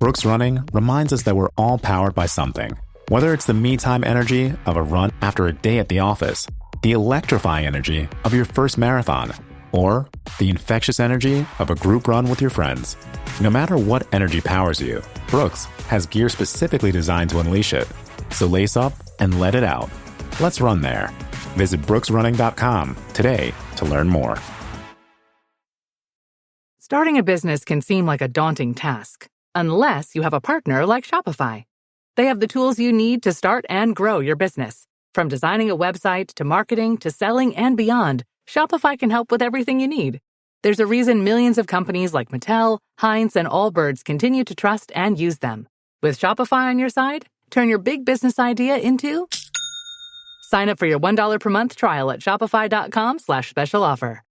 Brooks Running reminds us that we're all powered by something. Whether it's the me-time energy of a run after a day at the office, the electrifying energy of your first marathon, or the infectious energy of a group run with your friends. No matter what energy powers you, Brooks has gear specifically designed to unleash it. So lace up and let it out. Let's run there. Visit brooksrunning.com today to learn more. Starting a business can seem like a daunting task, unless you have a partner like Shopify. They have the tools you need to start and grow your business. From designing a website to marketing to selling and beyond, Shopify can help with everything you need. There's a reason millions of companies like Mattel, Heinz, and Allbirds continue to trust and use them. With Shopify on your side, turn your big business idea into... Sign up for your $1 per month trial at shopify.com/special offer.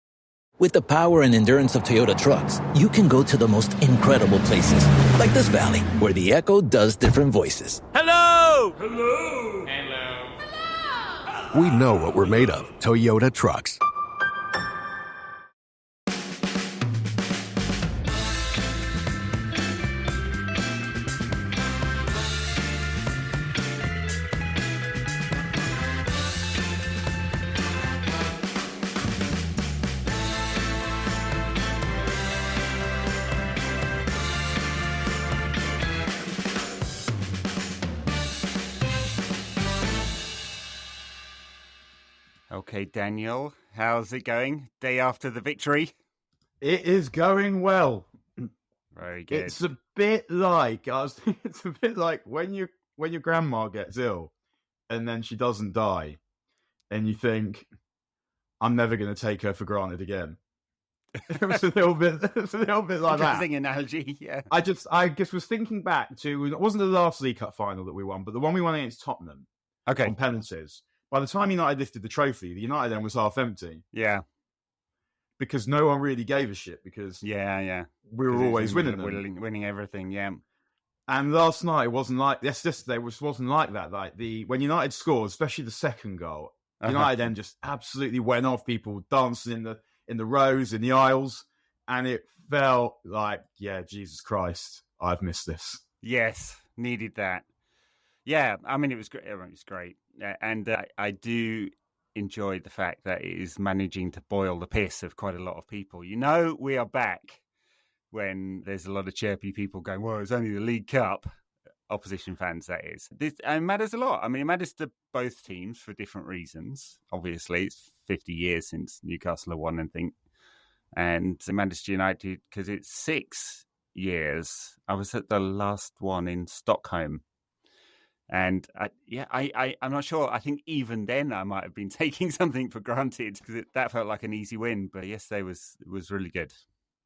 With the power and endurance of Toyota trucks, you can go to the most incredible places. Like this valley, where the echo does different voices. Hello! Hello! Hello! Hello! We know what we're made of. Toyota trucks. Okay, Daniel, how's it going? Day after the victory? It is going well. Very good. It's a bit like it's a bit like when your grandma gets ill and then she doesn't die, and you think, I'm never going to take her for granted again. It was a little bit like that. Interesting analogy, yeah. I guess was thinking back to, it wasn't the last League Cup final that we won, but the one we won against Tottenham. Okay. On penalties. By the time United lifted the trophy, the United end was half empty. Yeah. Because no one really gave a shit, because we were always winning them. Winning everything, yeah. And last night wasn't like yesterday wasn't like that. Like when United scored, especially the second goal, United then just absolutely went off, people dancing in the rows, in the aisles, and it felt like, yeah, Jesus Christ, I've missed this. Yes, needed that. Yeah, I mean, it was great. It's great. And I do enjoy the fact that it is managing to boil the piss of quite a lot of people. You know, we are back when there's a lot of chirpy people going, well, it's only the League Cup. Opposition fans, that is. And it matters a lot. I mean, it matters to both teams for different reasons. Obviously, it's 50 years since Newcastle have won anything. And it matters to United because it's 6 years. I was at the last one in Stockholm. And I'm not sure. I think even then I might have been taking something for granted because that felt like an easy win. But yesterday was really good.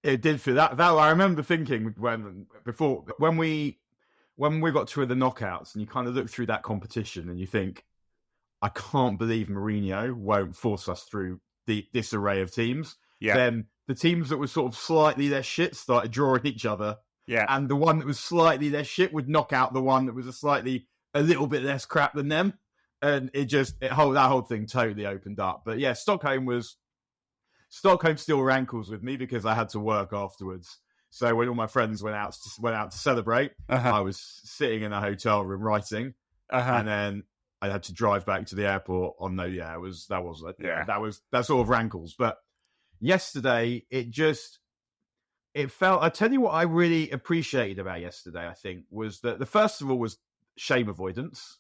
It did feel that. I remember thinking when we got to the knockouts, and you kind of look through that competition and you think, I can't believe Mourinho won't force us through this array of teams. Yeah. Then the teams that were sort of slightly less shit started drawing each other. Yeah. And the one that was slightly less shit would knock out the one that was a little bit less crap than them, and that whole thing totally opened up. But yeah, Stockholm still rankles with me because I had to work afterwards. So when all my friends went out to celebrate, I was sitting in a hotel room writing, and then I had to drive back to the airport. That sort of rankles. But yesterday, it felt. I tell you what, I really appreciated about yesterday. I think was that the first of all was shame avoidance.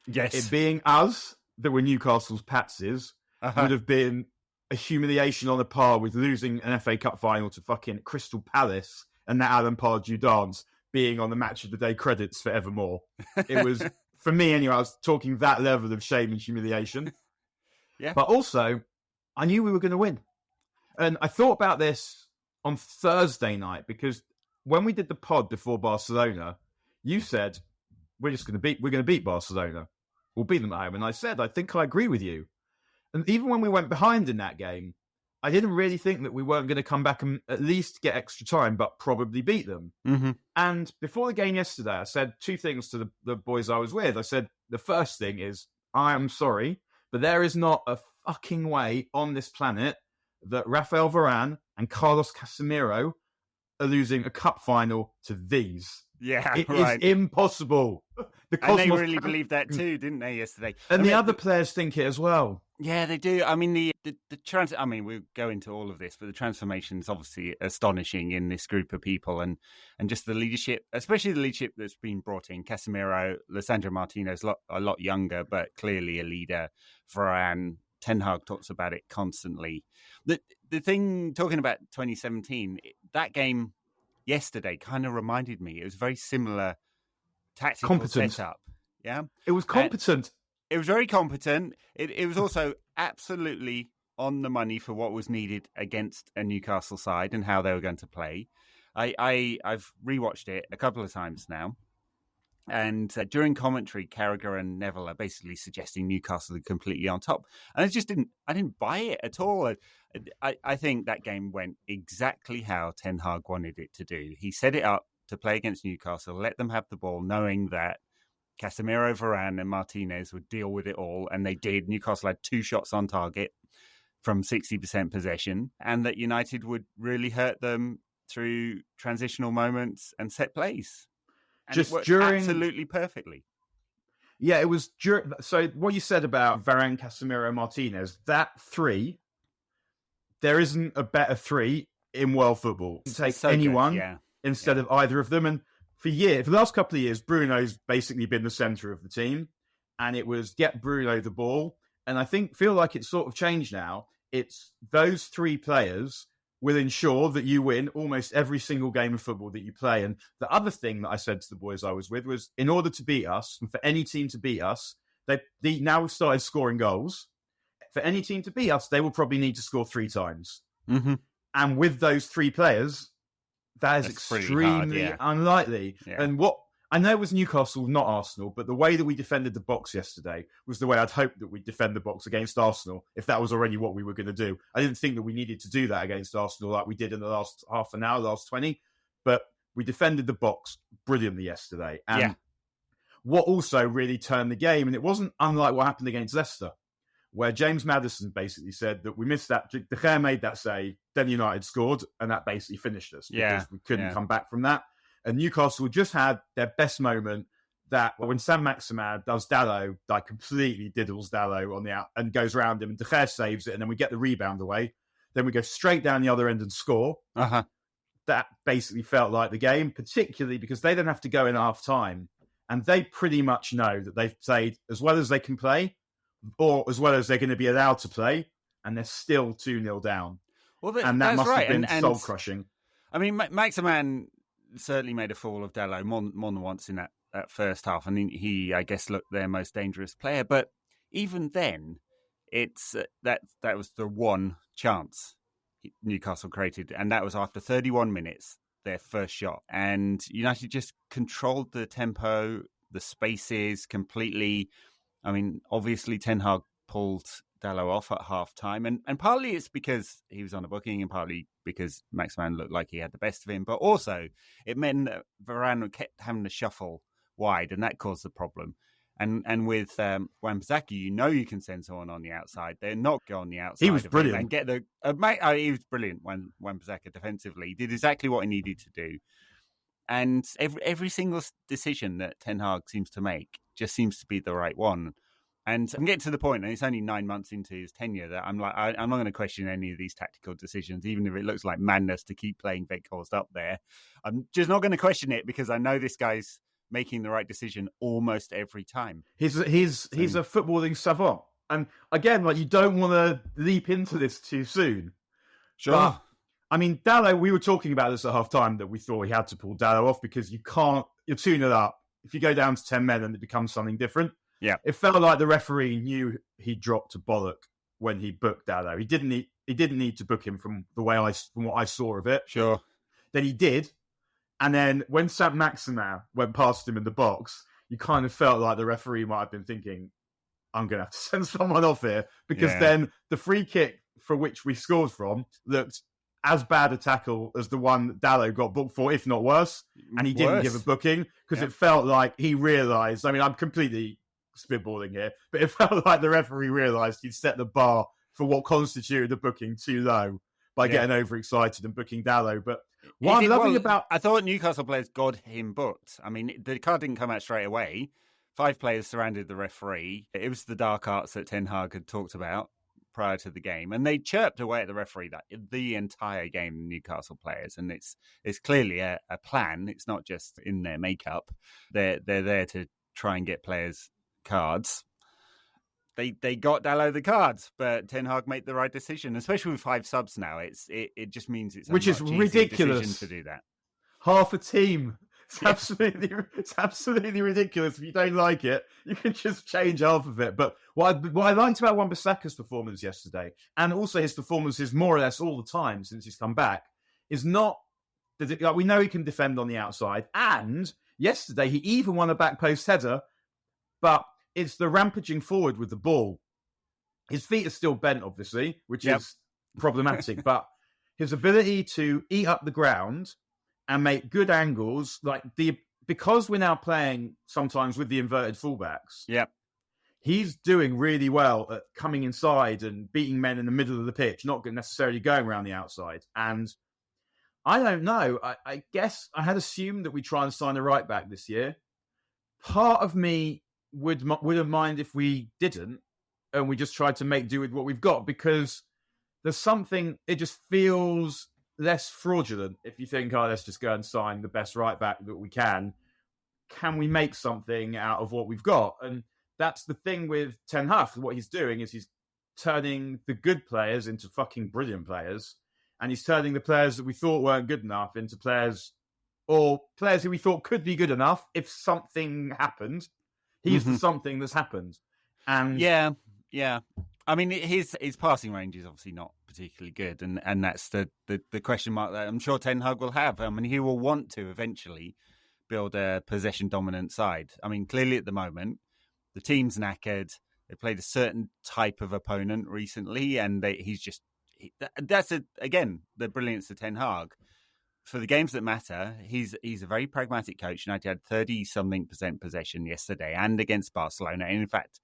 Yes. It being us that were Newcastle's patses would have been a humiliation on a par with losing an FA Cup final to fucking Crystal Palace and that Alan Pardew dance being on the Match of the Day credits forevermore. It was, for me anyway, I was talking that level of shame and humiliation. Yeah. But also, I knew we were going to win. And I thought about this on Thursday night because when we did the pod before Barcelona, you said, we're going to beat Barcelona. We'll beat them at home. And I said, I think I agree with you. And even when we went behind in that game, I didn't really think that we weren't going to come back and at least get extra time, but probably beat them. Mm-hmm. And before the game yesterday, I said two things to the boys I was with. I said, the first thing is, I am sorry, but there is not a fucking way on this planet that Rafael Varane and Carlos Casemiro are losing a cup final to these. Yeah, It right. is impossible. And they really believed that too, didn't they, yesterday? And the other players think it as well. Yeah, they do. I mean, the I mean, we'll go into all of this, but the transformation is obviously astonishing in this group of people, and just the leadership, especially the leadership that's been brought in. Casemiro, Lisandro Martinez, a lot younger, but clearly a leader. Varane, Ten Hag talks about it constantly. The thing, talking about 2017, that game yesterday kind of reminded me. It was very similar tactical setup. Yeah, it was competent. It was very competent. It was also absolutely on the money for what was needed against a Newcastle side and how they were going to play. I've rewatched it a couple of times now, and during commentary, Carragher and Neville are basically suggesting Newcastle are completely on top, and I didn't buy it at all. I think that game went exactly how Ten Hag wanted it to do. He set it up to play against Newcastle, let them have the ball, knowing that Casemiro, Varane and Martinez would deal with it all, and they did. Newcastle had 2 shots on target from 60% possession, and that United would really hurt them through transitional moments and set plays. And just it worked during absolutely perfectly. Yeah, it was during. So what you said about Varane, Casemiro, Martinez, that 3, there isn't a better 3 in world football. You take anyone instead of either of them, and for the last couple of years, Bruno's basically been the centre of the team, and it was get Bruno the ball. And I feel like it's sort of changed now. It's those 3 players will ensure that you win almost every single game of football that you play. And the other thing that I said to the boys I was with was, in order to beat us, and for any team to beat us, they now have started scoring goals. For any team to beat us, they will probably need to score 3 times. Mm-hmm. And with those 3 players, that's extremely unlikely. Yeah. And what I know it was Newcastle, not Arsenal, but the way that we defended the box yesterday was the way I'd hoped that we'd defend the box against Arsenal, if that was already what we were going to do. I didn't think that we needed to do that against Arsenal like we did in the last half an hour, last 20, but we defended the box brilliantly yesterday. And what also really turned the game, and it wasn't unlike what happened against Leicester, where James Maddison basically said that we missed that. De Gea made that save, then United scored, and that basically finished us because we couldn't come back from that. And Newcastle just had their best moment, that when Sam Maximin does Dalot, like completely diddles Dalot on the out and goes around him, and De Gea saves it, and then we get the rebound away. Then we go straight down the other end and score. That basically felt like the game, particularly because they don't have to go in half time, and they pretty much know that they've played as well as they can play, or as well as they're going to be allowed to play, and they're still 2-0 down. Well, and that must have been soul-crushing. I mean, Maximin certainly made a fool of Dalot more than once in that first half, and he, I guess, looked their most dangerous player. But even then, it's that was the one chance Newcastle created, and that was after 31 minutes, their first shot. And United just controlled the tempo, the spaces completely. I mean, obviously Ten Hag pulled Dalot off at half-time, and partly it's because he was on a booking, and partly because Maximin looked like he had the best of him, but also it meant that Varane kept having to shuffle wide, and that caused the problem. And with Wan-Bissaka, you can send someone on the outside. They're not go on the outside. He was brilliant. And get the he was brilliant when Wan-Bissaka defensively. He did exactly what he needed to do. And every single decision that Ten Hag seems to make just seems to be the right one. And I'm getting to the point, and it's only 9 months into his tenure, that I'm like, I'm not going to question any of these tactical decisions, even if it looks like madness to keep playing Weghorst up there. I'm just not going to question it, because I know this guy's making the right decision almost every time. He's a footballing savant. And again, like, you don't want to leap into this too soon. Sure. But, I mean, Dalot, we were talking about this at half time, that we thought he had to pull Dalot off because you're 2-0 up. If you go down to 10 men, then it becomes something different. Yeah. It felt like the referee knew he dropped a bollock when he booked Dalot. He didn't need to book him from what I saw of it. Sure. Then he did. And then when Sam Maximin went past him in the box, you kind of felt like the referee might have been thinking, I'm going to have to send someone off here, because then the free kick for which we scored from looked as bad a tackle as the one that Dalot got booked for, if not worse. And he didn't give a booking because it felt like he realised, I mean, I'm completely spitballing here, but it felt like the referee realised he'd set the bar for what constituted a booking too low by getting overexcited and booking Dalot. But What I'm loving about... I thought Newcastle players got him booked. I mean, the card didn't come out straight away. 5 players surrounded the referee. It was the dark arts that Ten Hag had talked about prior to the game, and they chirped away at the referee that the entire game, the Newcastle players, and it's clearly a plan. It's not just in their makeup. They're there to try and get players cards. They got Dalot the cards, but Ten Hag made the right decision, especially with 5 subs now. It just means it's a which is ridiculous decision to do that. Half a team. It's absolutely ridiculous. If you don't like it, you can just change half of it. But what I liked about Wan-Bissaka's performance yesterday, and also his performances more or less all the time since he's come back, is not that we know he can defend on the outside. And yesterday he even won a back post header, but it's the rampaging forward with the ball. His feet are still bent, obviously, which is problematic. But his ability to eat up the ground and make good angles, because we're now playing sometimes with the inverted fullbacks. Yep. He's doing really well at coming inside and beating men in the middle of the pitch, not necessarily going around the outside. And I don't know. I guess I had assumed that we'd try and sign a right back this year. Part of me wouldn't mind if we didn't, and we just tried to make do with what we've got, because there's something, it just feels less fraudulent if you think, let's just go and sign the best right back that we can. Can we make something out of what we've got? And that's the thing with Ten Hag. What he's doing is he's turning the good players into fucking brilliant players, and he's turning the players that we thought weren't good enough into players, or players who we thought could be good enough if something happened. He's the something that's happened. And yeah. I mean, his passing range is obviously not particularly good, and that's the question mark that I'm sure Ten Hag will have. I mean, he will want to eventually build a possession-dominant side. I mean, clearly at the moment, the team's knackered. They played a certain type of opponent recently, and that's again the brilliance of Ten Hag. For the games that matter, he's a very pragmatic coach. United had 30-something% possession yesterday and against Barcelona. And in fact,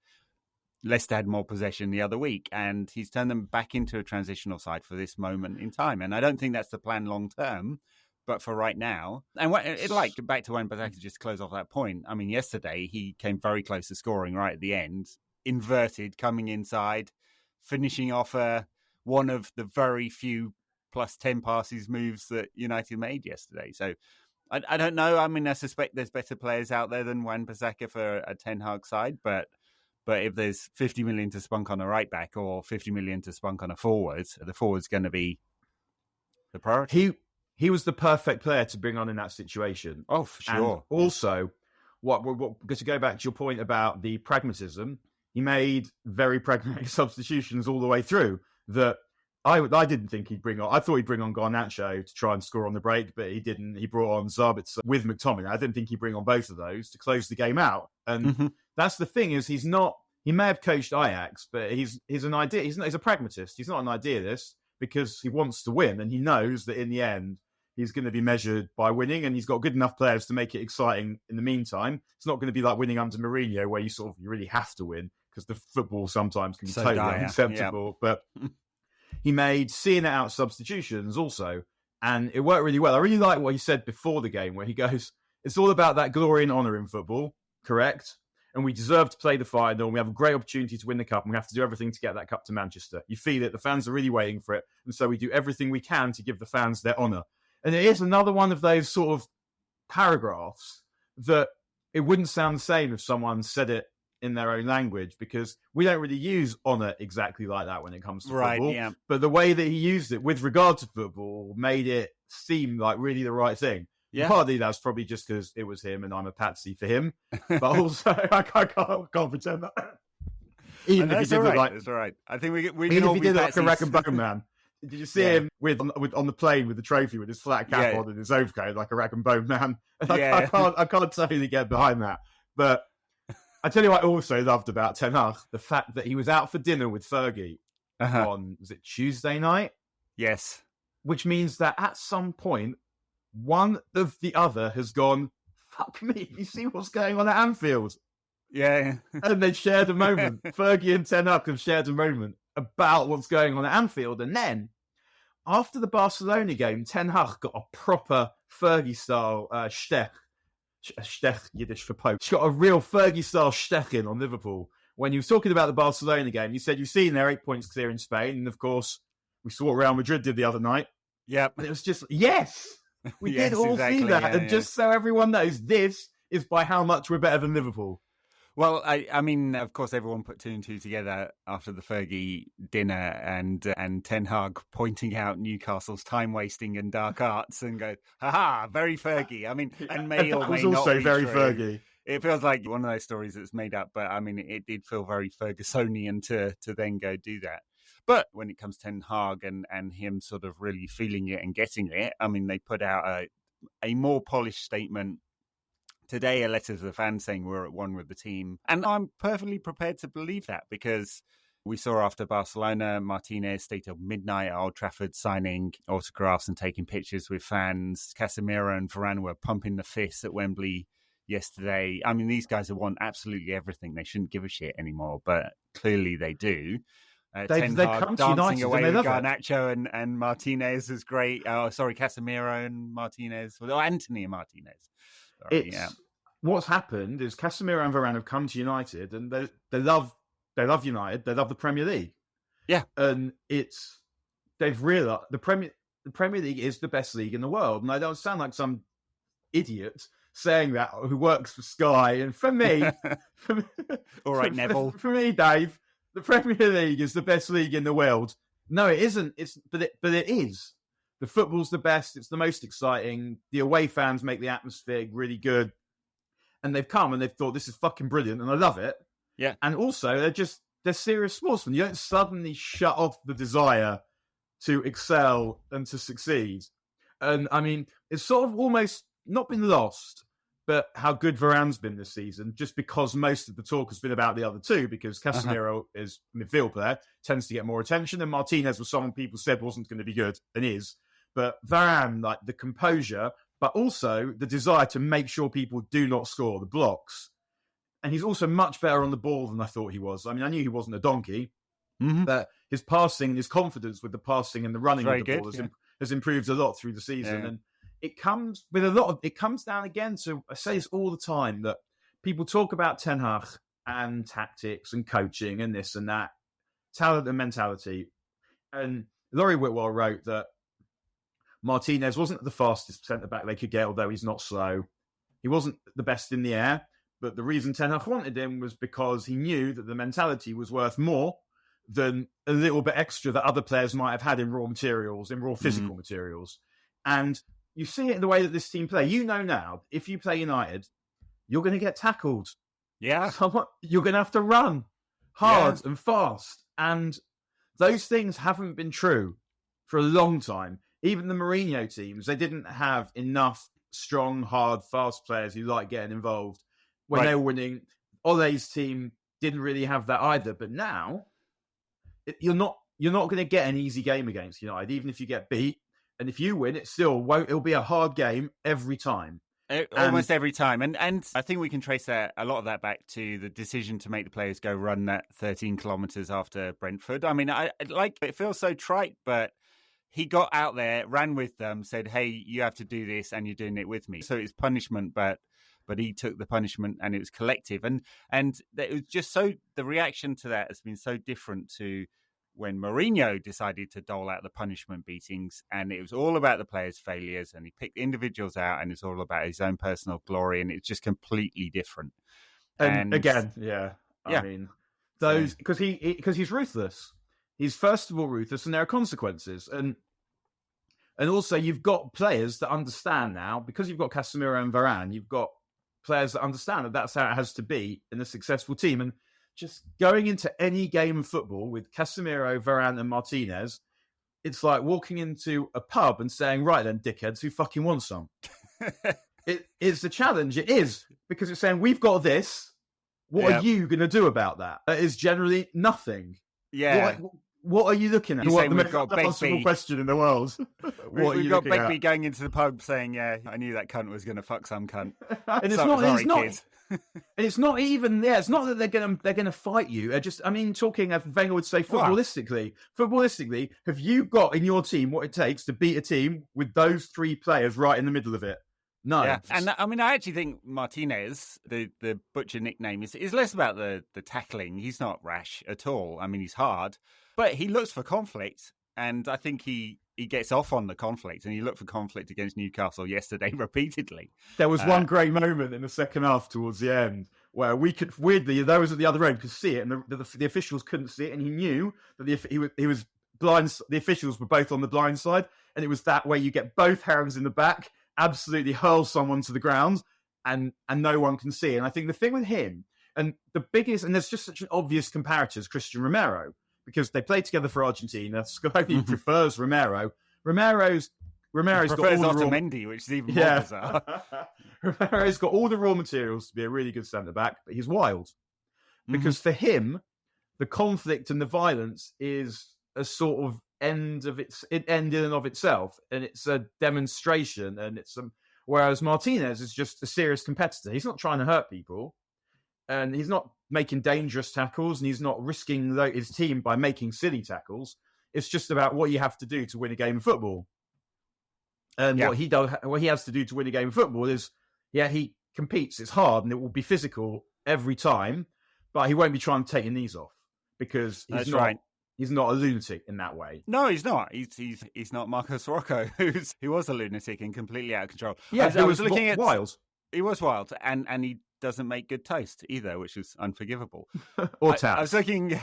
Leicester had more possession the other week, and he's turned them back into a transitional side for this moment in time. And I don't think that's the plan long term, but for right now. And back to Wan-Bissaka, just to close off that point. I mean, yesterday he came very close to scoring right at the end, inverted, coming inside, finishing off one of the very few plus 10 passes moves that United made yesterday. So I don't know. I mean, I suspect there's better players out there than Wan-Bissaka for a Ten Hag side, but if there's 50 million to spunk on a right back or 50 million to spunk on a forward, the forward's going to be the priority. He was the perfect player to bring on in that situation. Oh, for sure. And also, to go back to your point about the pragmatism, he made very pragmatic substitutions all the way through that I didn't think he'd bring on. I thought he'd bring on Garnacho to try and score on the break, but he didn't. He brought on Zabitzer with McTominay. I didn't think he'd bring on both of those to close the game out. And that's the thing, is he's not. He may have coached Ajax, but he's an idea. He's a pragmatist. He's not an idealist, because he wants to win, and he knows that in the end he's going to be measured by winning, and he's got good enough players to make it exciting in the meantime. It's not going to be like winning under Mourinho, where you really have to win, because the football sometimes can be totally unacceptable. Yeah. But he made seeing it out substitutions also, and it worked really well. I really like what he said before the game, where he goes, it's all about that glory and honour in football, correct? And we deserve to play the final, and we have a great opportunity to win the cup, and we have to do everything to get that cup to Manchester. You feel it, the fans are really waiting for it, and so we do everything we can to give the fans their honour. And it is another one of those sort of paragraphs that it wouldn't sound the same if someone said it in their own language, because we don't really use honour exactly like that when it comes to football. Yeah. But the way that he used it with regard to football made it seem like really the right thing. Yeah. Partly that's probably just because it was him and I'm a patsy for him. But also, I can't pretend that. Even if he did that's all right. I think we even if he did like a rack and bone man. Did you see him on the plane with the trophy with his flat cap on and his overcoat like a rack and bone man? I can't totally get behind that. But I tell you what I also loved about Ten Hag, the fact that he was out for dinner with Fergie on, was it Tuesday night? Yes. Which means that at some point, one of the other has gone, fuck me, you see what's going on at Anfield? Yeah. And they shared a moment. Fergie and Ten Hag have shared a moment about what's going on at Anfield. And then after the Barcelona game, Ten Hag got a proper Fergie-style stech. Stech, Yiddish for poke. She got a real Fergie-style stech in on Liverpool. When he was talking about the Barcelona game, he said, you've seen they're 8 points clear in Spain. And, of course, we saw what Real Madrid did the other night. Yep. And it was just, yes, we Yes, did all exactly. see that. Yeah, and just so everyone knows, this is by how much we're better than Liverpool. Well, I mean, of course, everyone put 2 and 2 together after the Fergie dinner and Ten Hag pointing out Newcastle's time wasting and dark arts and go, haha, very Fergie. I mean, and may or may was also not be very true. Fergie. It feels like one of those stories that's made up, but I mean, it did feel very Fergusonian to then go do that. But when it comes to Ten Hag and him sort of really feeling it and getting it, I mean, they put out a more polished statement today, a letter to the fans saying we're at one with the team. And I'm perfectly prepared to believe that because we saw after Barcelona, Martinez stayed till midnight at Old Trafford signing autographs and taking pictures with fans. Casemiro and Varane were pumping the fists at Wembley yesterday. I mean, these guys have won absolutely everything. They shouldn't give a shit anymore, but clearly they do. They come to dancing United away and they with love it. Garnacho and Martinez is great. Oh, sorry, Casemiro and Martinez. Well, Anthony and Martinez. Sorry, What's happened is Casemiro and Varane have come to United and they love United. They love the Premier League. Yeah. And they've realised the Premier League is the best league in the world. And I don't sound like some idiot saying that who works for Sky. And for me, all right, Neville. For me, Dave, the Premier League is the best league in the world. No, it isn't. But it is. The football's the best. It's the most exciting. The away fans make the atmosphere really good. And they've come and they've thought, this is fucking brilliant. And I love it. Yeah. And also, they're serious sportsmen. You don't suddenly shut off the desire to excel and to succeed. And I mean, it's sort of almost not been lost, but how good Varane's been this season, just because most of the talk has been about the other two, because Casemiro is a midfield player, tends to get more attention, and Martinez was someone people said wasn't going to be good, and is. But Varane, like the composure, but also the desire to make sure people do not score, the blocks. And he's also much better on the ball than I thought he was. I mean, I knew he wasn't a donkey, but his passing and his confidence with the passing and the running of the ball has improved a lot through the season. Yeah. And it comes with it comes down again to, I say this all the time, that people talk about Ten Hag and tactics and coaching and this and that, talent and mentality. And Laurie Whitwell wrote that Martinez wasn't the fastest centre-back they could get, although he's not slow. He wasn't the best in the air, but the reason Ten Hag wanted him was because he knew that the mentality was worth more than a little bit extra that other players might have had in raw materials, in raw physical materials. And you see it in the way that this team play. You know now, if you play United, you're going to get tackled. Yeah. You're going to have to run hard and fast. And those things haven't been true for a long time. Even the Mourinho teams, they didn't have enough strong, hard, fast players who like getting involved. When they were winning, Ole's team didn't really have that either. But now, you're not going to get an easy game against United, even if you get beat. And if you win, it'll be a hard game every time. Almost every time. And I think we can trace a lot of that back to the decision to make the players go run that 13 kilometres after Brentford. I mean, it feels so trite, but he got out there, ran with them, said, hey, you have to do this and you're doing it with me. So it's punishment, but he took the punishment and it was collective. And it was just the reaction to that has been so different to when Mourinho decided to dole out the punishment beatings, and it was all about the players' failures, and he picked individuals out, and it's all about his own personal glory, and it's just completely different. And again, I mean, those because he's ruthless. He's first of all ruthless, and there are consequences, and also you've got players that understand now, because you've got Casemiro and Varane, you've got players that understand that that's how it has to be in a successful team, and just going into any game of football with Casemiro, Varane and Martinez, it's like walking into a pub and saying, right then, dickheads, who fucking wants some? It's a challenge. It is. Because it's saying, we've got this. What are you going to do about that? That is generally nothing. Yeah. What are you looking at? You're saying the we've most got unanswerable Begbie. question in the world. We've got Begbie going into the pub saying, "Yeah, I knew that cunt was going to fuck some cunt." And it's Kids. And it's not even there. It's not that they're gonna fight you. Talking as Wenger would say, footballistically, have you got in your team what it takes to beat a team with those three players right in the middle of it? No. Yeah. And I mean, I actually think Martinez, the butcher nickname, is less about the tackling. He's not rash at all. I mean, he's hard, but he looks for conflict, and I think he gets off on the conflict, and he looked for conflict against Newcastle yesterday repeatedly. There was one great moment in the second half towards the end where we could, weirdly, those at the other end could see it, and the officials couldn't see it, and he knew that he was blind. The officials were both on the blind side, and it was that way you get both hands in the back, absolutely hurl someone to the ground, and no one can see. And I think the thing with him, and the biggest, and there's just such an obvious comparator is Christian Romero, because they played together for Argentina. Scotty prefers Romero. Romero's prefers got all the Otamendi, which is even more bizarre. Romero's got all the raw materials to be a really good centre-back, but he's wild. Because for him, the conflict and the violence is a sort of end in and of itself, and it's a demonstration, and whereas Martinez is just a serious competitor. He's not trying to hurt people, and he's not making dangerous tackles, and he's not risking his team by making silly tackles. It's just about what you have to do to win a game of football. And what he has to do to win a game of football is, he competes. It's hard, and it will be physical every time, but he won't be trying to take your knees off because he's not a lunatic in that way. No, he's not. He's not Marcos Rocco, who was a lunatic and completely out of control. Yeah, I was looking at wild. He was wild, and he doesn't make good toast either, which is unforgivable. Or tats. I was looking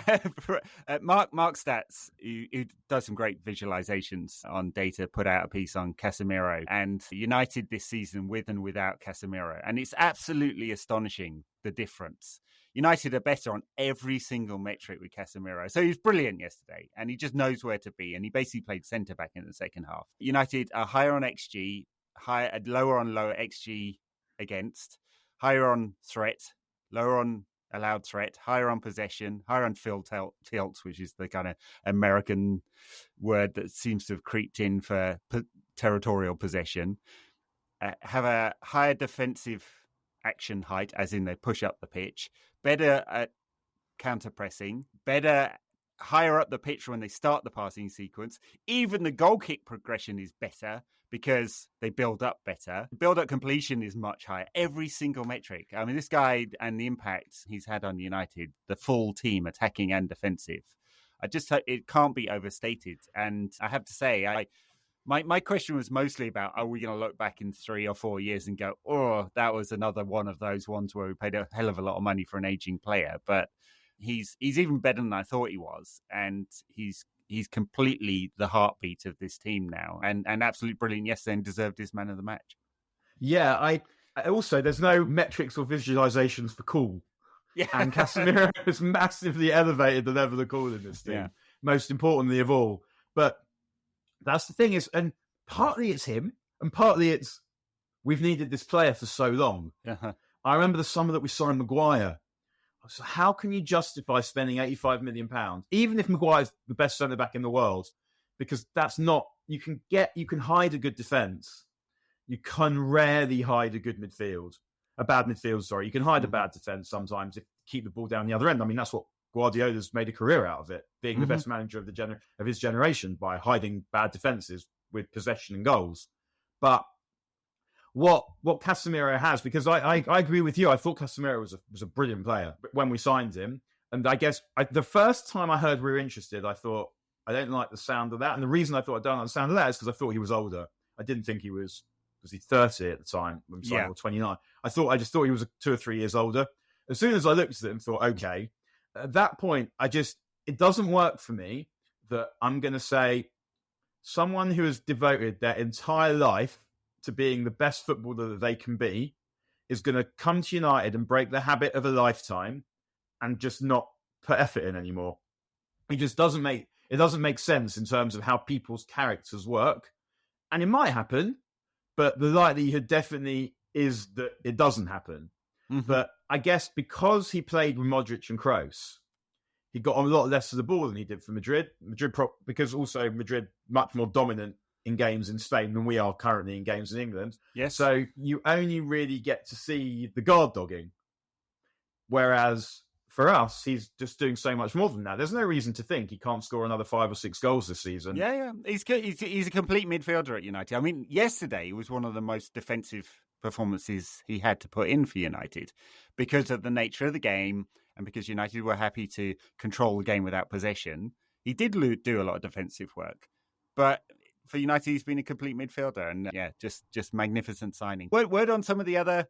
at Mark Stats, who does some great visualizations on data, put out a piece on Casemiro and United this season with and without Casemiro. And it's absolutely astonishing, the difference. United are better on every single metric with Casemiro. So he was brilliant yesterday, and he just knows where to be. And he basically played centre-back in the second half. United are higher on XG, lower on lower XG against, higher on threat, lower on allowed threat, higher on possession, higher on field tilts, which is the kind of American word that seems to have creeped in for territorial possession, have a higher defensive action height, as in they push up the pitch, better at counter-pressing, higher up the pitch when they start the passing sequence. Even the goal kick progression is better because they build up better. Build-up completion is much higher. Every single metric. I mean, this guy and the impact he's had on United, the full team, attacking and defensive, it can't be overstated. And I have to say, my question was mostly about, are we going to look back in 3 or 4 years and go, oh, that was another one of those ones where we paid a hell of a lot of money for an aging player. But he's even better than I thought he was. And he's completely the heartbeat of this team now, and absolutely brilliant yesterday and deserved his man of the match. Yeah, I also, there's no metrics or visualizations for cool. Yeah. And Casemiro has massively elevated the level of cool in this team. Yeah. Most importantly of all. But that's the thing is, and partly it's him, and partly it's we've needed this player for so long. Uh-huh. I remember the summer that we signed Maguire. So how can you justify spending £85 million, even if Maguire's the best centre-back in the world? Because that's not, you can hide a good defence. You can rarely hide a good midfield. A bad midfield, sorry. You can hide a bad defence sometimes if you keep the ball down the other end. I mean, that's what Guardiola's made a career out of it, being the best manager of his generation by hiding bad defences with possession and goals. But what Casemiro has, because I agree with you. I thought Casemiro was a brilliant player when we signed him. And I guess the first time I heard we were interested, I thought, I don't like the sound of that. And the reason I thought I don't like the sound of that is because I thought he was older. I didn't think he was 30 at the time when we signed, or 29. I just thought he was 2 or 3 years older. As soon as I looked at it and thought, okay, at that point, it doesn't work for me that I'm going to say someone who has devoted their entire life to being the best footballer that they can be is going to come to United and break the habit of a lifetime and just not put effort in anymore. It just doesn't make sense in terms of how people's characters work. And it might happen, but the likelihood definitely is that it doesn't happen. Mm-hmm. But I guess because he played with Modric and Kroos, he got a lot less of the ball than he did for Madrid. Because also Madrid much more dominant in games in Spain than we are currently in games in England. Yes. So you only really get to see the guard dogging. Whereas for us, he's just doing so much more than that. There's no reason to think he can't score another 5 or 6 goals this season. Yeah. He's a complete midfielder at United. I mean, yesterday was one of the most defensive performances he had to put in for United because of the nature of the game and because United were happy to control the game without possession. He did do a lot of defensive work. But for United, he's been a complete midfielder. And just magnificent signing. Word on some of the other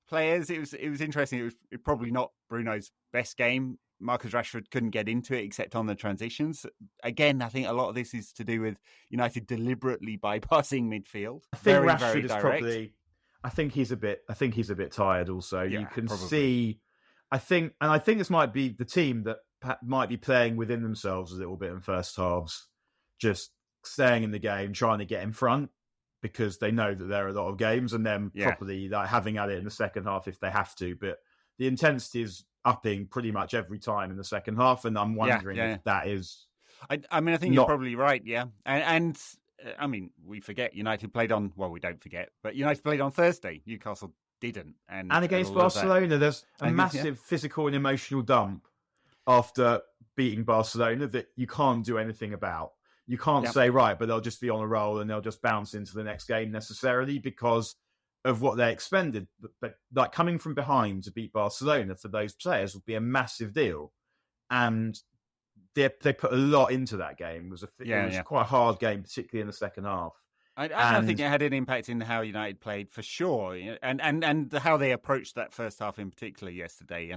players. It was interesting. It was probably not Bruno's best game. Marcus Rashford couldn't get into it except on the transitions. Again, I think a lot of this is to do with United deliberately bypassing midfield. I think very, Rashford very is direct. probably. I think he's a bit tired. Also, Yeah, you can probably. see. I think this might be the team that might be playing within themselves a little bit in first halves, just staying in the game, trying to get in front because they know that there are a lot of games, and then properly like having at it in the second half if they have to. But the intensity is upping pretty much every time in the second half, and I'm wondering if that is. I mean, I think you're probably right. Yeah, and I mean, we forget United played on. Well, we don't forget, but United played on Thursday. Newcastle didn't, and against Barcelona, there's a massive physical and emotional dump after beating Barcelona that you can't do anything about. You can't say, right, but they'll just be on a roll and they'll just bounce into the next game necessarily because of what they expended. But like coming from behind to beat Barcelona for those players would be a massive deal. And they put a lot into that game. It was quite a hard game, particularly in the second half. I think it had an impact in how United played for sure, and how they approached that first half in particular yesterday.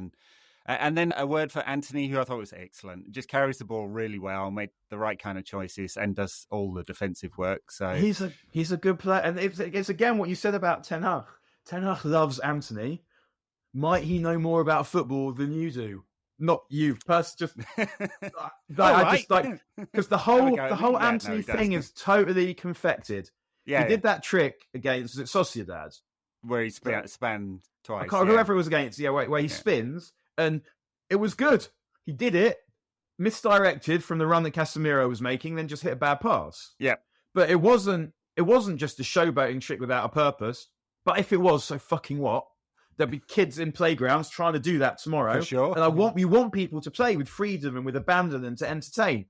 And then a word for Anthony, who I thought was excellent. Just carries the ball really well, made the right kind of choices, and does all the defensive work. So he's a good player, and it's again what you said about Ten Hag. Ten Hag loves Anthony. Might he know more about football than you do? Not you, just because the whole Anthony thing is totally confected. Yeah, he did that trick against Sociedad, where he spanned twice. Whoever it was against, where he spins. And it was good. He did it, misdirected from the run that Casemiro was making, then just hit a bad pass. Yeah. But it wasn't just a showboating trick without a purpose. But if it was, so fucking what? There'll be kids in playgrounds trying to do that tomorrow. For sure. And we want people to play with freedom and with abandon and to entertain.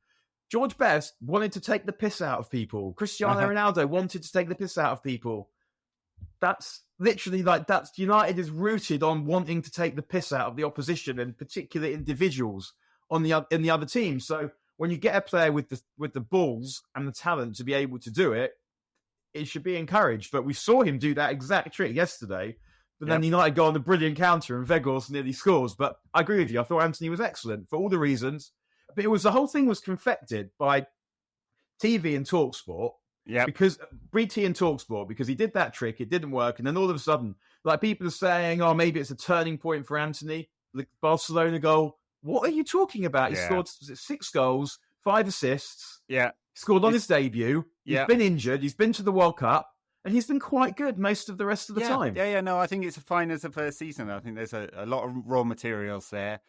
George Best wanted to take the piss out of people. Cristiano Ronaldo wanted to take the piss out of people. That's literally United is rooted on wanting to take the piss out of the opposition and particular individuals in the other team. So when you get a player with the balls and the talent to be able to do it, it should be encouraged. But we saw him do that exact trick yesterday. But then United go on a brilliant counter and Weghorst nearly scores. But I agree with you. I thought Anthony was excellent for all the reasons. But the whole thing was confected by TV and TalkSport. Yeah, because BT and TalkSport, because he did that trick, it didn't work, and then all of a sudden, like people are saying, "Oh, maybe it's a turning point for Anthony." The Barcelona goal. What are you talking about? He scored 6 goals, 5 assists. Yeah, he scored on his debut. He's been injured. He's been to the World Cup, and he's been quite good most of the rest of the time. Yeah. No, I think it's fine as a first season. I think there's a lot of raw materials there.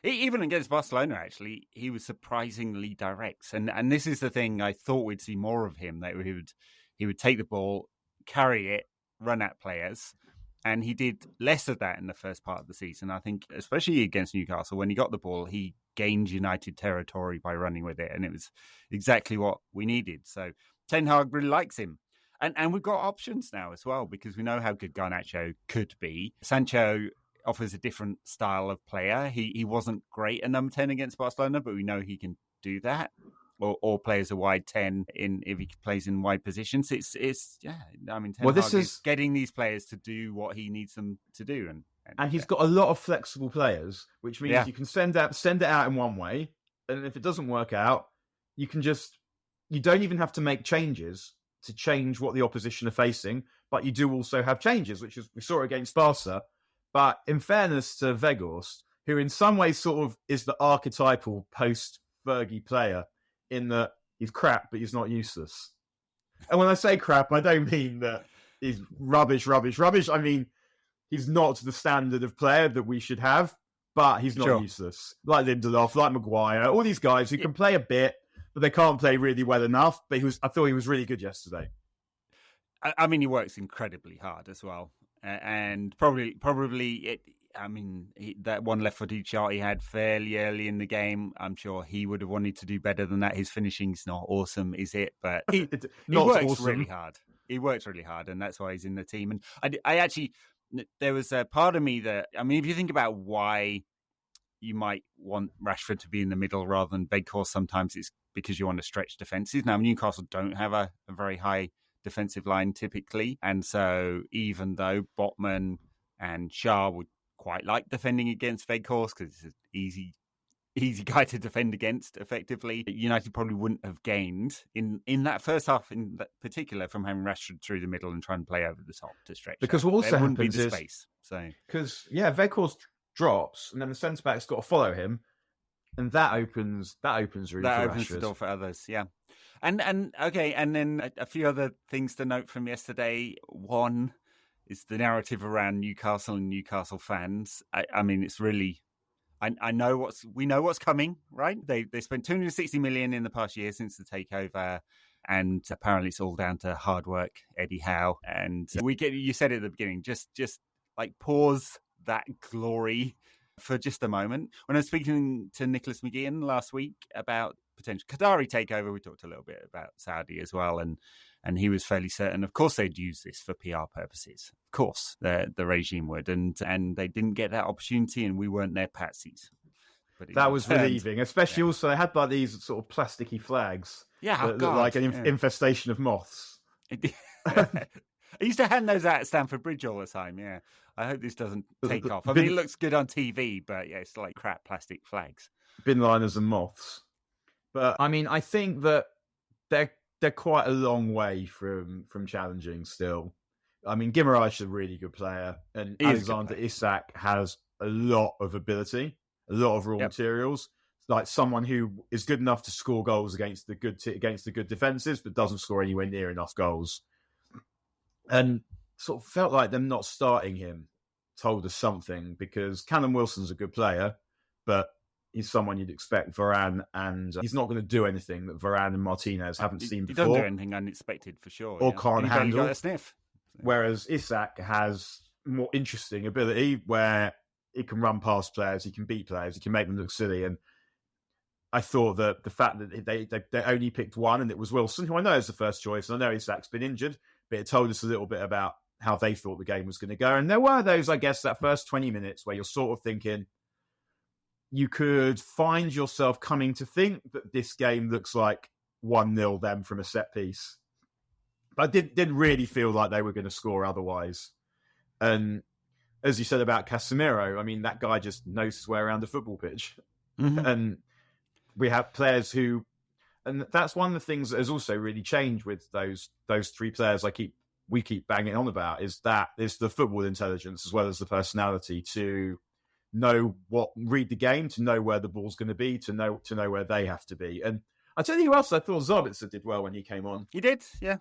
Even against Barcelona, actually, he was surprisingly direct. And this is the thing I thought we'd see more of him, that he would take the ball, carry it, run at players. And he did less of that in the first part of the season. I think, especially against Newcastle, when he got the ball, he gained United territory by running with it. And it was exactly what we needed. So Ten Hag really likes him. And we've got options now as well, because we know how good Garnacho could be. Sancho offers a different style of player. He wasn't great at number 10 against Barcelona, but we know he can do that. Or play as a wide 10 if he plays in wide positions. Ten Hag is getting these players to do what he needs them to do. And he's got a lot of flexible players, which means you can send it out in one way, and if it doesn't work out, you don't even have to make changes to change what the opposition are facing, but you do also have changes, which is we saw it against Barca. But in fairness to Weghorst, who in some ways sort of is the archetypal post-Fergie player in that he's crap, but he's not useless. And when I say crap, I don't mean that he's rubbish. I mean, he's not the standard of player that we should have. but he's not useless. Like Lindelof, like Maguire, all these guys who can play a bit, but they can't play really well enough. But I thought he was really good yesterday. I mean, he works incredibly hard as well, and probably that one left-footed shot he had fairly early in the game, I'm sure he would have wanted to do better than that. His finishing's not awesome, is it? But he works awesome. Really hard. He works really hard, and that's why he's in the team. And I actually, there was a part of me that, I mean, if you think about why you might want Rashford to be in the middle rather than Weghorst, sometimes it's because you want to stretch defences. Now, Newcastle don't have a very high defensive line typically, and so even though Botman and Shah would quite like defending against Weghorst because it's an easy guy to defend against effectively, United probably wouldn't have gained in that first half in particular from having Rashford through the middle and trying to play over the top to stretch. Because what also happens is space. So because Weghorst drops and then the centre back's got to follow him, and that opens really that opens the door for others. Yeah. And okay, and then a few other things to note from yesterday. One is the narrative around Newcastle and Newcastle fans. I mean, it's really, we know what's coming, right? They spent 260 million in the past year since the takeover, and apparently it's all down to hard work, Eddie Howe. And you said it at the beginning, just like pause that glory for just a moment. When I was speaking to Nicholas McGeehan last week about potential Qatari takeover, we talked a little bit about Saudi as well, and he was fairly certain, of course, they'd use this for PR purposes. Of course, the regime would, and they didn't get that opportunity, and we weren't their patsies. But that was relieving, especially also they had like these sort of plasticky flags that looked like an infestation of moths. I used to hand those out at Stamford Bridge all the time, yeah. I hope this doesn't take off. I mean, it looks good on TV, but yeah, it's like crap plastic flags. Bin liners and moths. But I mean, I think that they're quite a long way from challenging still. I mean, Guimaraes is a really good player, and Alexander Isak has a lot of ability, a lot of raw materials. Like someone who is good enough to score goals against the good defenses, but doesn't score anywhere near enough goals. And sort of felt like them not starting him told us something, because Callum Wilson's a good player, but he's someone you'd expect Varane, and he's not going to do anything that Varane and Martinez haven't seen before. He doesn't do anything unexpected for sure. Or can't handle. Got a sniff. Whereas Isak has more interesting ability where he can run past players, he can beat players, he can make them look silly. And I thought that the fact that they only picked one, and it was Wilson, who I know is the first choice, and I know Isak's been injured, but it told us a little bit about how they thought the game was going to go. And there were those, I guess, that first 20 minutes where you're sort of thinking, you could find yourself coming to think that this game looks like 1-0 them from a set piece. But I didn't really feel like they were going to score otherwise. And as you said about Casemiro, I mean, that guy just knows his way around the football pitch. Mm-hmm. And we have players who, and that's one of the things that has also really changed with those three players we keep banging on about, is that it's the football intelligence as well as the personality to read the game, to know where the ball's going to be, to know where they have to be. And I tell you who else I thought Zabitzer did well when he came on. He did, yeah.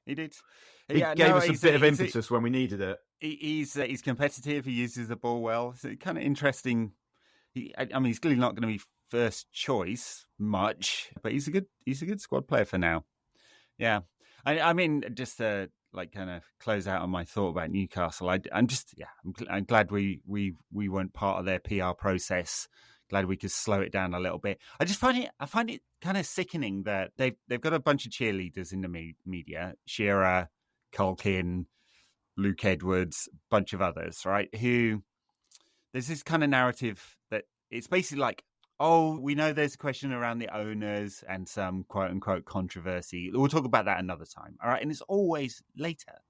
He did. He gave us a bit of impetus when we needed it. He's competitive. He uses the ball well. It's kind of interesting. He's clearly not going to be first choice much, but he's a good squad player for now. Yeah. I mean, just to kind of close out on my thought about Newcastle, I'm glad we weren't part of their PR process. Glad we could slow it down a little bit. I find it kind of sickening that they've got a bunch of cheerleaders in the media, Shearer, Culkin, Luke Edwards, bunch of others, right? Who there's this kind of narrative that it's basically like, oh, we know there's a question around the owners and some quote unquote controversy. We'll talk about that another time. All right. And it's always later.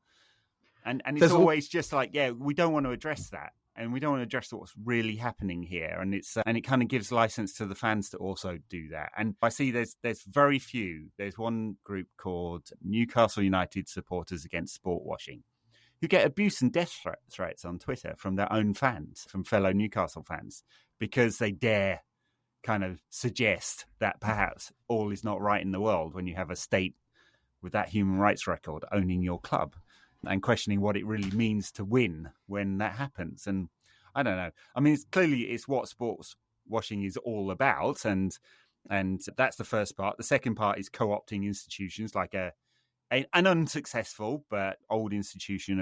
And it's always just like, yeah, we don't want to address that. And we don't want to address what's really happening here. And and it kind of gives license to the fans to also do that. And I see there's very few. There's one group called Newcastle United Supporters Against Sport Washing, who get abuse and death threats on Twitter from their own fans, from fellow Newcastle fans, because they dare kind of suggest that perhaps all is not right in the world when you have a state with that human rights record owning your club, and questioning what it really means to win when that happens. And I don't know. I mean, it's what sports washing is all about, and that's the first part. The second part is co-opting institutions like an unsuccessful but old institution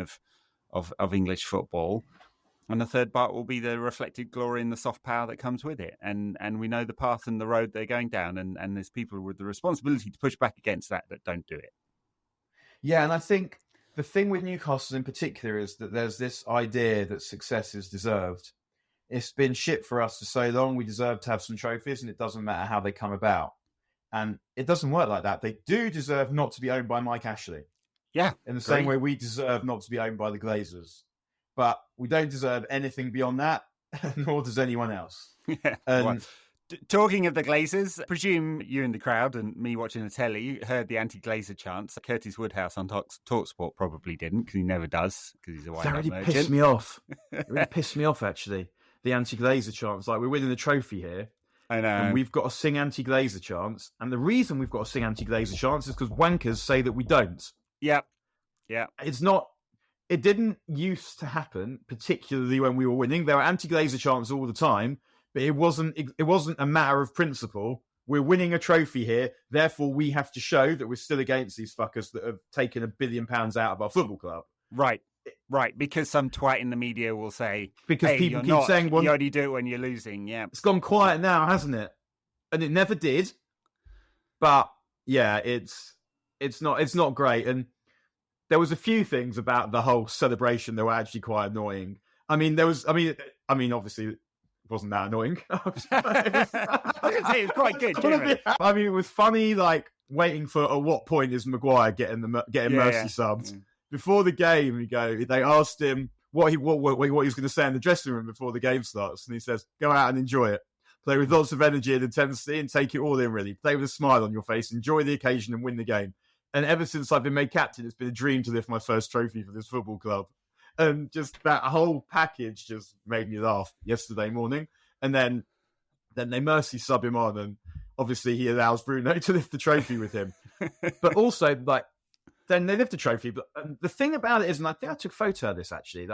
of English football. And the third part will be the reflected glory and the soft power that comes with it. And we know the path and the road they're going down, and there's people with the responsibility to push back against that don't do it. Yeah, and I think the thing with Newcastle in particular is that there's this idea that success is deserved. It's been shit for us for so long. We deserve to have some trophies, and it doesn't matter how they come about. And it doesn't work like that. They do deserve not to be owned by Mike Ashley. Yeah. In the same way we deserve not to be owned by the Glazers. But we don't deserve anything beyond that, nor does anyone else. Yeah. And talking of the Glazers, I presume you in the crowd and me watching the telly heard the anti-Glazer chants. Curtis Woodhouse on TalkSport probably didn't, because he never does, because he's a white merchant. That really pissed me off. It really pissed me off, actually. The anti-Glazer chants. Like, we're winning the trophy here. I know. And we've got to sing anti-Glazer chants. And the reason we've got to sing anti-Glazer chants is because wankers say that we don't. Yeah. Yeah. It didn't used to happen, particularly when we were winning. There were anti-Glazer chants all the time, but it wasn't a matter of principle. We're winning a trophy here, therefore we have to show that we're still against these fuckers that have taken £1 billion out of our football club. Right, because some twat in the media will say, because hey, people keep saying, well, you only do it when you're losing, yeah. It's gone quiet now, hasn't it? And it never did. But yeah, it's not great. And there was a few things about the whole celebration that were actually quite annoying. I mean, obviously it wasn't that annoying. I was going to say, it was quite good, generally. I mean, it was funny, like, waiting for at what point is Maguire getting Mercy subbed. Mm. Before the game, they asked him what he was going to say in the dressing room before the game starts. And he says, go out and enjoy it. Play with lots of energy and intensity and take it all in, really. Play with a smile on your face, enjoy the occasion and win the game. And ever since I've been made captain, it's been a dream to lift my first trophy for this football club. And just that whole package just made me laugh yesterday morning. And then they mercy sub him on, and obviously he allows Bruno to lift the trophy with him. But also, then they lift the trophy. But the thing about it is, and I think I took a photo of this actually,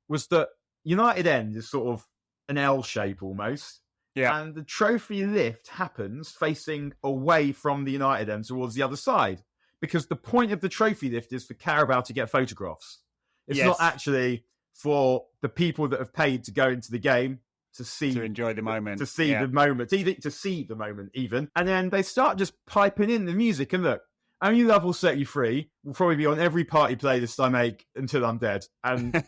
was that United End is sort of an L shape almost. Yeah. And the trophy lift happens facing away from the United End towards the other side. Because the point of the trophy lift is for Carabao to get photographs. It's not actually for the people that have paid to go into the game to enjoy the moment, the moment, to see the moment even. And then they start just piping in the music. And look, Only Love Will Set You Free will probably be on every party playlist I make until I'm dead. And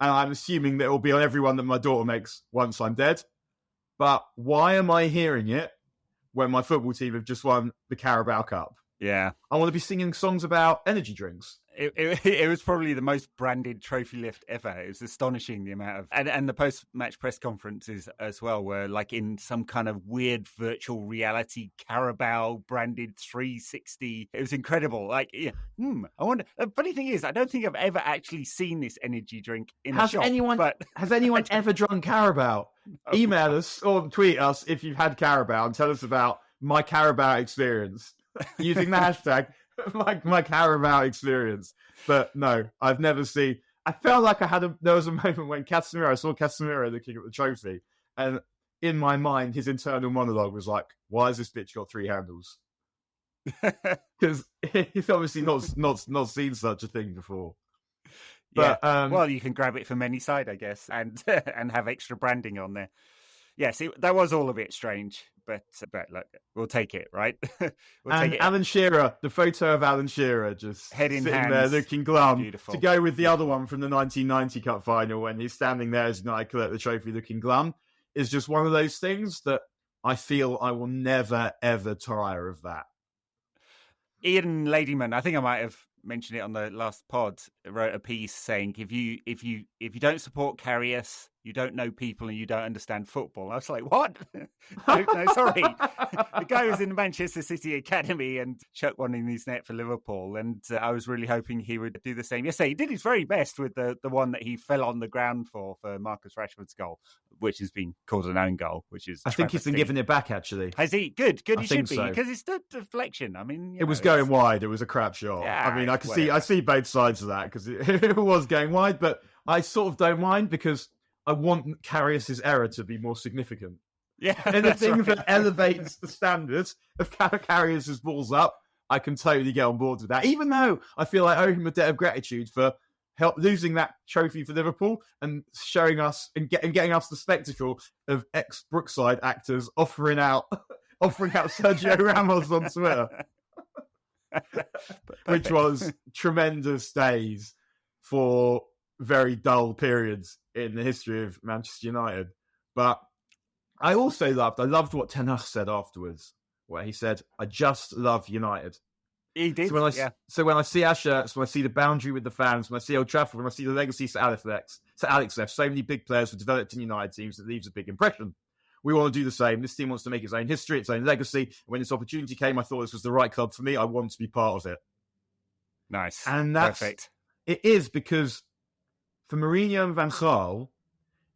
and I'm assuming that it will be on every one that my daughter makes once I'm dead. But why am I hearing it when my football team have just won the Carabao Cup? Yeah. I want to be singing songs about energy drinks. It was probably the most branded trophy lift ever. It was astonishing, the amount of... And the post-match press conferences as well were like in some kind of weird virtual reality Carabao branded 360. It was incredible. Like, I wonder... The funny thing is, I don't think I've ever actually seen this energy drink in a shop. Has anyone ever drunk Carabao? No. Email us or tweet us if you've had Carabao and tell us about my Carabao experience using the hashtag my Carabao experience. But no, I've never seen... I felt like there was a moment when I saw Casemiro looking at the trophy, and in my mind, his internal monologue was like, why has this bitch got 3 handles? Because he's obviously not seen such a thing before. But, well, you can grab it from any side, I guess, and have extra branding on there. Yes, that was all a bit strange, but look, we'll take it, right? Take it. Alan Shearer, the photo of Alan Shearer just head in sitting hands, there looking glum, beautiful. To go with the other one from the 1990 Cup final when he's standing there as United collect the trophy looking glum, is just one of those things that I feel I will never, ever tire of that. Ian Ladyman, I think I might have mentioned it on the last pod, wrote a piece saying if you don't support Karius, you don't know people and you don't understand football. I was like, what? no, sorry. The guy was in the Manchester City Academy and chucked one in his net for Liverpool, and I was really hoping he would do the same. Yesterday, he did his very best with the one that he fell on the ground for Marcus Rashford's goal, which has been called an own goal, which is I think he's been giving it back, actually. Has he? Good. He should be, so. Because it's the deflection. I mean, it was going wide. It was a crap shot. Yeah, I mean, I see both sides of that, because it was going wide, but I sort of don't mind, because I want Karius's error to be more significant. Yeah, Anything that elevates the standards of Karius's balls up, I can totally get on board with that. Even though I feel I owe him a debt of gratitude for losing that trophy for Liverpool and showing us and getting us the spectacle of ex-Brookside actors offering out Sergio Ramos on Twitter, which was tremendous days for very dull periods in the history of Manchester United. But I loved what Ten Hag said afterwards, where he said, "I just love United." He did. So when I see our shirts, when I see the boundary with the fans, when I see Old Trafford, when I see the legacy to Alex left, so many big players were developed in United teams, that leaves a big impression. We want to do the same. This team wants to make its own history, its own legacy. When this opportunity came, I thought this was the right club for me. I want to be part of it. Nice. And that's perfect. It is, because for Mourinho and Van Gaal,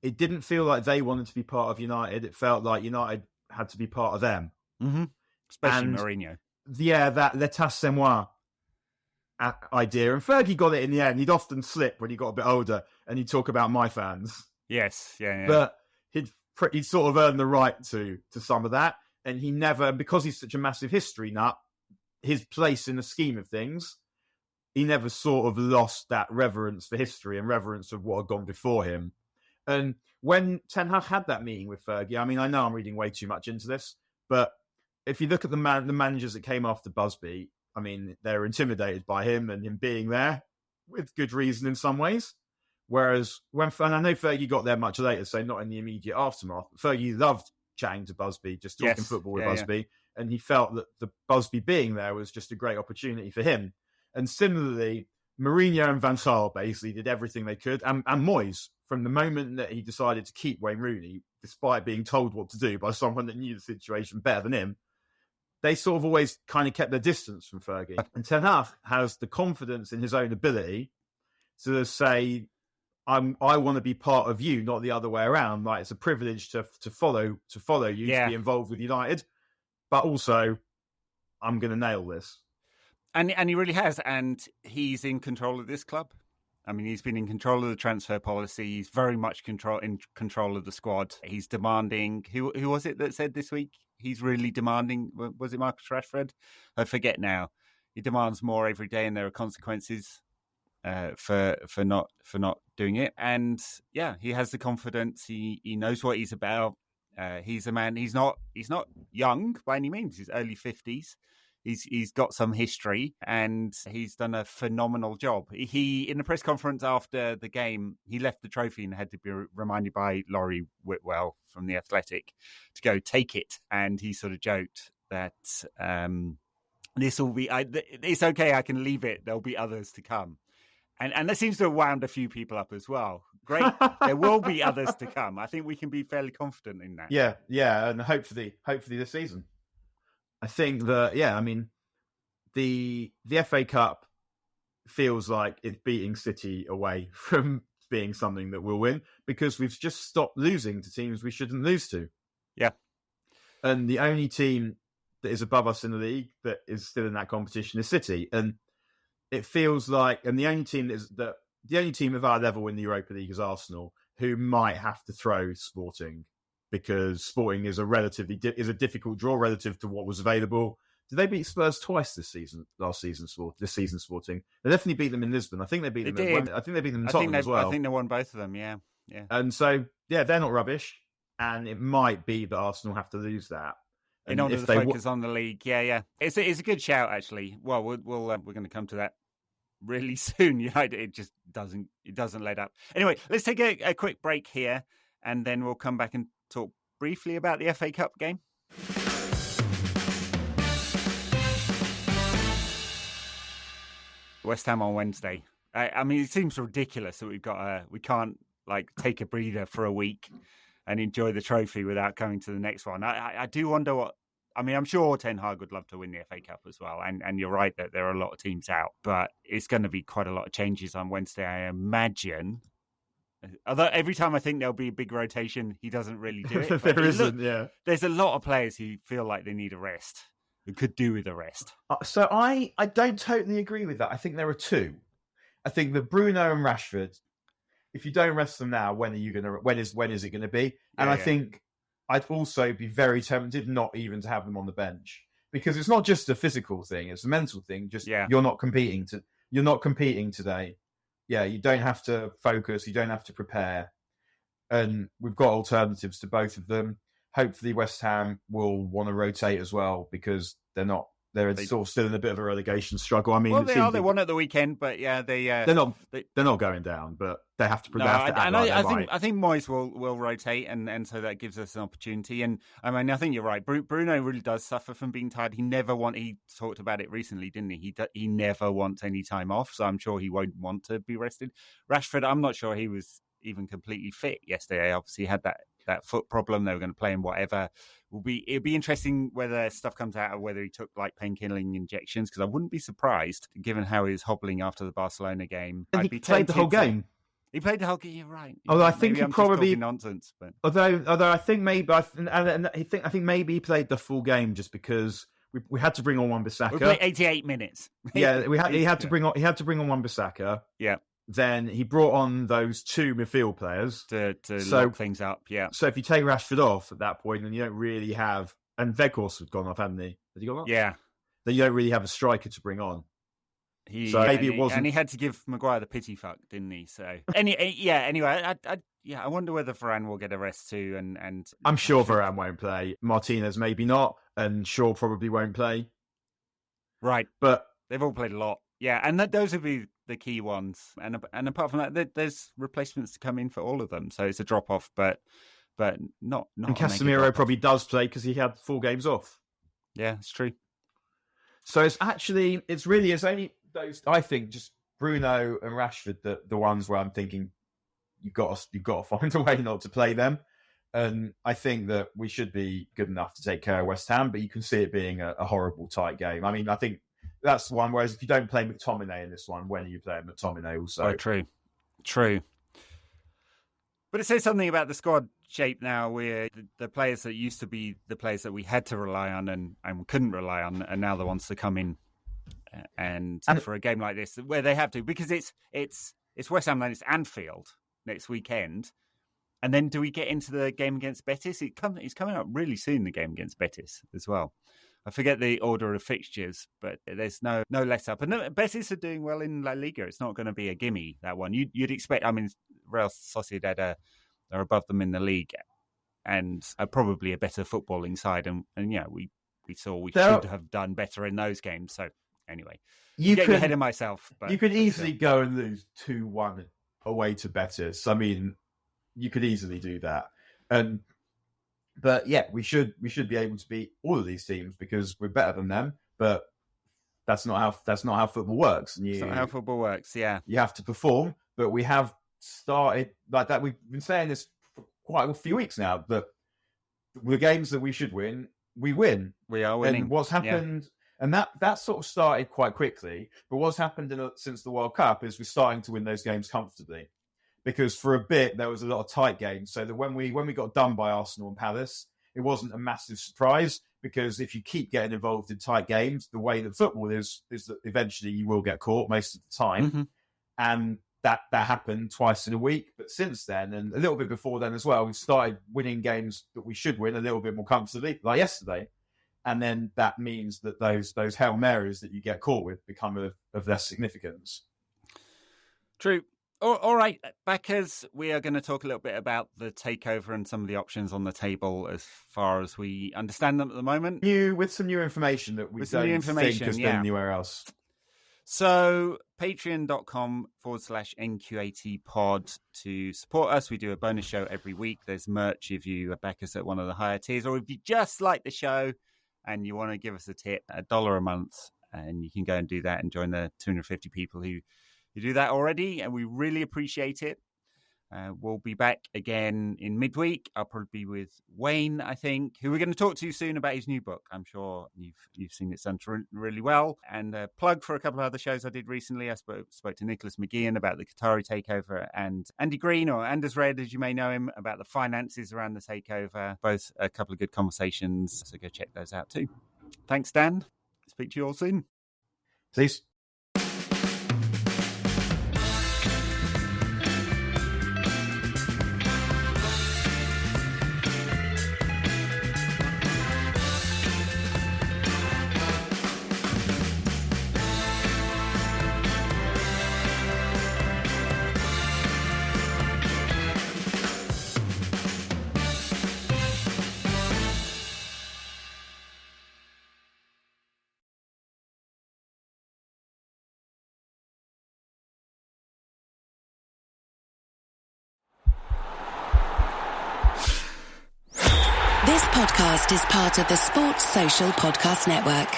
it didn't feel like they wanted to be part of United. It felt like United had to be part of them. Mm-hmm. Especially Mourinho. Yeah, that l'état c'est moi idea. And Fergie got it in the end. He'd often slip when he got a bit older and he'd talk about my fans. Yes, yeah. But he'd sort of earned the right to some of that. And he never, because he's such a massive history nut, his place in the scheme of things, he never sort of lost that reverence for history and reverence of what had gone before him. And when Ten Hag had that meeting with Fergie, I mean, I know I'm reading way too much into this, but if you look at the managers that came after Busby, I mean, they're intimidated by him and him being there, with good reason in some ways. Whereas and I know Fergie got there much later, so not in the immediate aftermath. Fergie loved chatting to Busby, just talking football with Busby, and he felt that the Busby being there was just a great opportunity for him. And similarly, Mourinho and Van Gaal basically did everything they could, and Moyes, from the moment that he decided to keep Wayne Rooney, despite being told what to do by someone that knew the situation better than him, they sort of always kind of kept their distance from Fergie. And Ten Hag has the confidence in his own ability to say, I want to be part of you, not the other way around. Like, it's a privilege to follow you, to be involved with United, but also I'm going to nail this. And he really has, and he's in control of this club. I mean, he's been in control of the transfer policy. He's very much in control of the squad. He's demanding. Who was it that said this week? He's really demanding. Was it Marcus Rashford? I forget now. He demands more every day, and there are consequences for not doing it. And yeah, he has the confidence. He knows what he's about. He's a man. He's not young by any means. He's early 50s. He's got some history, and he's done a phenomenal job. He, in the press conference after the game, he left the trophy and had to be reminded by Laurie Whitwell from The Athletic to go take it. And he sort of joked that this will be, it's okay, I can leave it. There'll be others to come. And that seems to have wound a few people up as well. Great. There will be others to come. I think we can be fairly confident in that. Yeah. And hopefully this season. I think that, I mean, the FA Cup feels like it's beating City away from being something that we'll win, because we've just stopped losing to teams we shouldn't lose to. Yeah. And the only team that is above us in the league that is still in that competition is City. And it feels like, and the only team of our level in the Europa League is Arsenal, who might have to throw Sporting, because Sporting is a difficult draw relative to what was available. Did they beat Spurs twice this season? This season, Sporting. They definitely beat them in Lisbon. I think they beat them. I think they beat them in Tottenham as well. I think they won both of them. Yeah. And so, they're not rubbish. And it might be that Arsenal have to lose that in order to focus on the league. Yeah. It's a good shout, actually. Well, we're going to come to that really soon. United, it just doesn't let up. Anyway, let's take a quick break here, and then we'll come back and talk briefly about the FA Cup game. West Ham on Wednesday. I mean, it seems ridiculous that we can't take a breather for a week and enjoy the trophy without coming to the next one. I do wonder I'm sure Ten Hag would love to win the FA Cup as well. And you're right that there are a lot of teams out, but it's going to be quite a lot of changes on Wednesday, I imagine. Although every time I think there'll be a big rotation, he doesn't really do it. There isn't, yeah. There's a lot of players who feel like they need a rest, who could do with a rest. So I don't totally agree with that. I think there are two. I think that Bruno and Rashford, if you don't rest them now, when is it going to be? And I think I'd also be very tempted not even to have them on the bench, because it's not just a physical thing; it's a mental thing. You're not competing today. Yeah, you don't have to focus. You don't have to prepare. And we've got alternatives to both of them. Hopefully West Ham will want to rotate as well, because they're sort of still in a bit of a relegation struggle. I mean, they won at the weekend, but they're not going down, but they have to. I think Moyes will rotate, and so that gives us an opportunity. And I mean, I think you're right. Bruno really does suffer from being tired. He talked about it recently, didn't he? He never wants any time off, so I'm sure he won't want to be rested. Rashford, I'm not sure he was even completely fit yesterday. Obviously, he had that foot problem. They were going to play him whatever. It'll be interesting whether stuff comes out, or whether he took like painkilling injections, because I wouldn't be surprised given how he was hobbling after the Barcelona game. And he played the whole game. He played the whole game. You're right. Although I think maybe he probably nonsense. But although I think maybe I think maybe he played the full game just because we had to bring on Wan-Bissaka. We played 88 minutes. Yeah, he had to bring on Wan-Bissaka. Yeah. Then he brought on those two midfield players to lock things up. Yeah. So if you take Rashford off at that point, then you don't really have, and Weghorst had gone off, hadn't he? Had he gone off? Yeah. Then you don't really have a striker to bring on. It wasn't, and he had to give Maguire the pity fuck, didn't he? So anyway, I wonder whether Varane will get a rest too, and I'm sure Varane won't play. Martinez maybe not, and Shaw probably won't play. Right, but they've all played a lot. Yeah, and those would be the key ones. And apart from that, there's replacements to come in for all of them. So it's a drop off, but not. And Casemiro probably does play because he had 4 games off. Yeah, it's true. So it's only those, I think, just Bruno and Rashford, the ones where I'm thinking you've got to find a way not to play them. And I think that we should be good enough to take care of West Ham, but you can see it being a horrible tight game. I mean, I think that's one. Whereas if you don't play McTominay in this one, when are you playing McTominay also? Oh, true. But it says something about the squad shape now, where the players that used to be the players that we had to rely on and couldn't rely on are now the ones to come in. And for a game like this, where they have to, because it's West Ham and it's Anfield next weekend. And then do we get into the game against Betis? It's coming up really soon, the game against Betis as well. I forget the order of fixtures, but there's no let up. And Betis are doing well in La Liga. It's not going to be a gimme, that one. You'd expect, I mean, Real Sociedad are above them in the league and are probably a better footballing side. And yeah, we saw we should have done better in those games. So anyway, I'm getting ahead of myself. But you could easily go and lose 2-1 away to Betis. I mean, you could easily do that. But yeah, we should be able to beat all of these teams because we're better than them. But that's not how football works. It's not how football works. Yeah, you have to perform. But we have started like that. We've been saying this for quite a few weeks now. That the games that we should win, we win. We are winning. And what's happened, and that sort of started quite quickly. But what's happened since the World Cup is we're starting to win those games comfortably. Because for a bit there was a lot of tight games, so that when we got done by Arsenal and Palace, it wasn't a massive surprise. Because if you keep getting involved in tight games, the way that football is that eventually you will get caught most of the time, and that happened twice in a week. But since then, and a little bit before then as well, we've started winning games that we should win a little bit more comfortably, like yesterday. And then that means that those Hail Marys that you get caught with become of less significance. True. All right, backers, we are going to talk a little bit about the takeover and some of the options on the table as far as we understand them at the moment. With some new information that we don't think has been anywhere else. So patreon.com/NQAT pod to support us. We do a bonus show every week. There's merch if you back us at one of the higher tiers, or if you just like the show and you want to give us a tip, $1 a month, and you can go and do that and join the 250 people who do that already, and we really appreciate it. We'll be back again in midweek. I'll probably be with Wayne, I think, who we're going to talk to soon about his new book. I'm sure you've seen it done really well. And a plug for a couple of other shows I did recently. I spoke to Nicholas McGeehan about the Qatari takeover, and Andy Green, or Anders Red, as you may know him, about the finances around the takeover. Both a couple of good conversations, so go check those out too. Thanks, Dan. Speak to you all soon. Peace. This podcast is part of the Sports Social Podcast Network.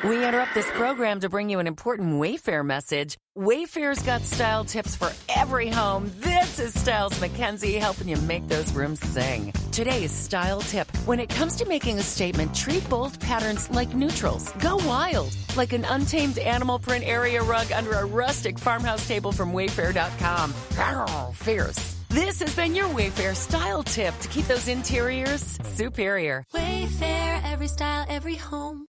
We interrupt this program to bring you an important Wayfair message. Wayfair's got style tips for every home. This is Styles McKenzie helping you make those rooms sing. Today's style tip. When it comes to making a statement, treat bold patterns like neutrals. Go wild, like an untamed animal print area rug under a rustic farmhouse table from Wayfair.com. Arr, fierce. This has been your Wayfair style tip to keep those interiors superior. Wayfair, every style, every home.